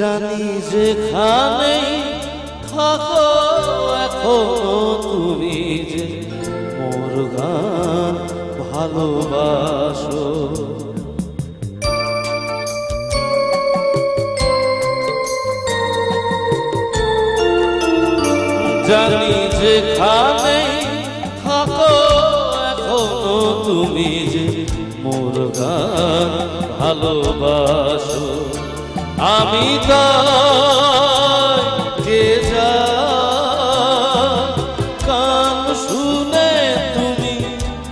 জানি যেখানেই থাকো এখনো তুমি যে মোর গান ভালোবাসো। জানি যেখানেই থাকো এখনো তুমি যে মোর গান ভালোবাসো। আমি তাই কে যা গান শুনে তুমি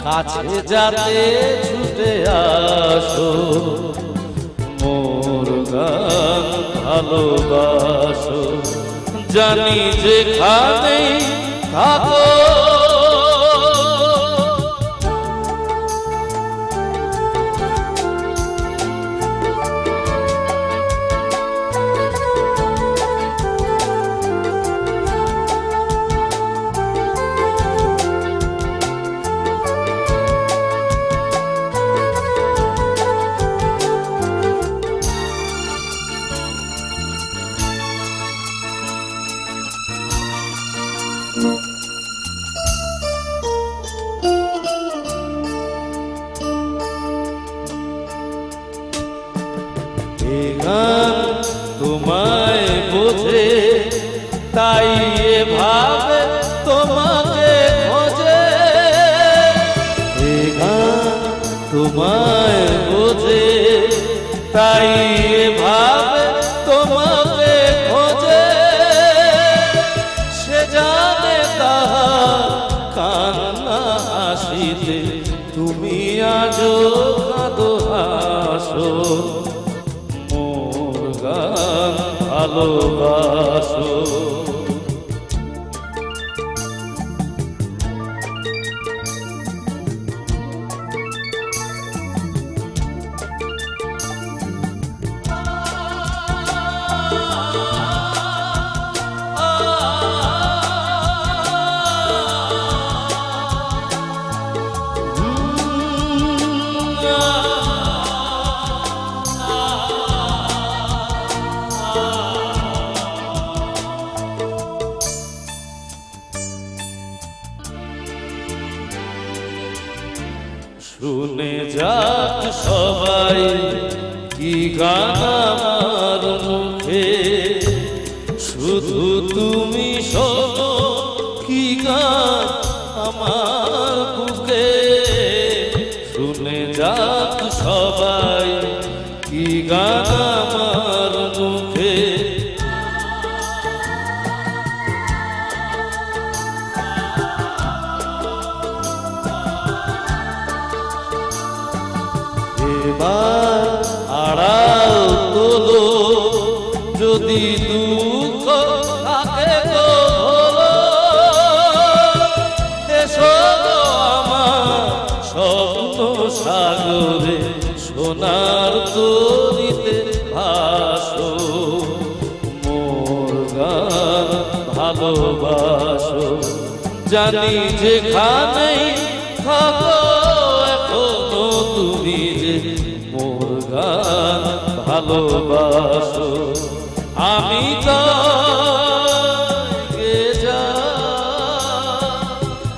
কাছে যাতে ছুটে আসো। মোর গান ভালোবাসো। জানি যেখানেই থাকো গান তোমায় বোঝে তাই এভাবে তোমাকে খোঁজে। গান তোমায় বোঝে তাই এভাবে তোমাকে খোঁজে। সে জানে তাহার কান্না হাসিতে তুমি আজও কাঁদো হাসো। গান ভালোবাসো। শুনে যাক সবাই কি গান আমার মুখে, শুধু তুমি শোনো কি গান আমার বুকে। শুনে যাক সবাই কি গান আমার মুখে। এবার আড়াল তোলো যদি দুঃখ থাকে তো হলো। এসো আমার স্বপ্ন সাগরে সোনার তরিতে ভাসো। মোর গান ভালোবাসো। জানি যেখানেই থাকো এখনো তুমি যে মোর গান ভালোবাসো। আমি তাকে যা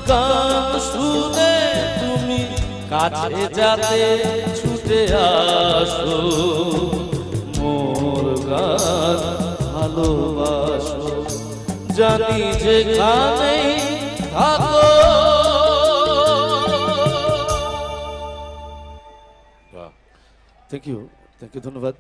গান শুনে তুমি কাছে যাতে ছুটে আসো। মোর গান ভালোবাসো। জানি যেখানেই থাকো। থ্যাংক ইউ, ধন্যবাদ।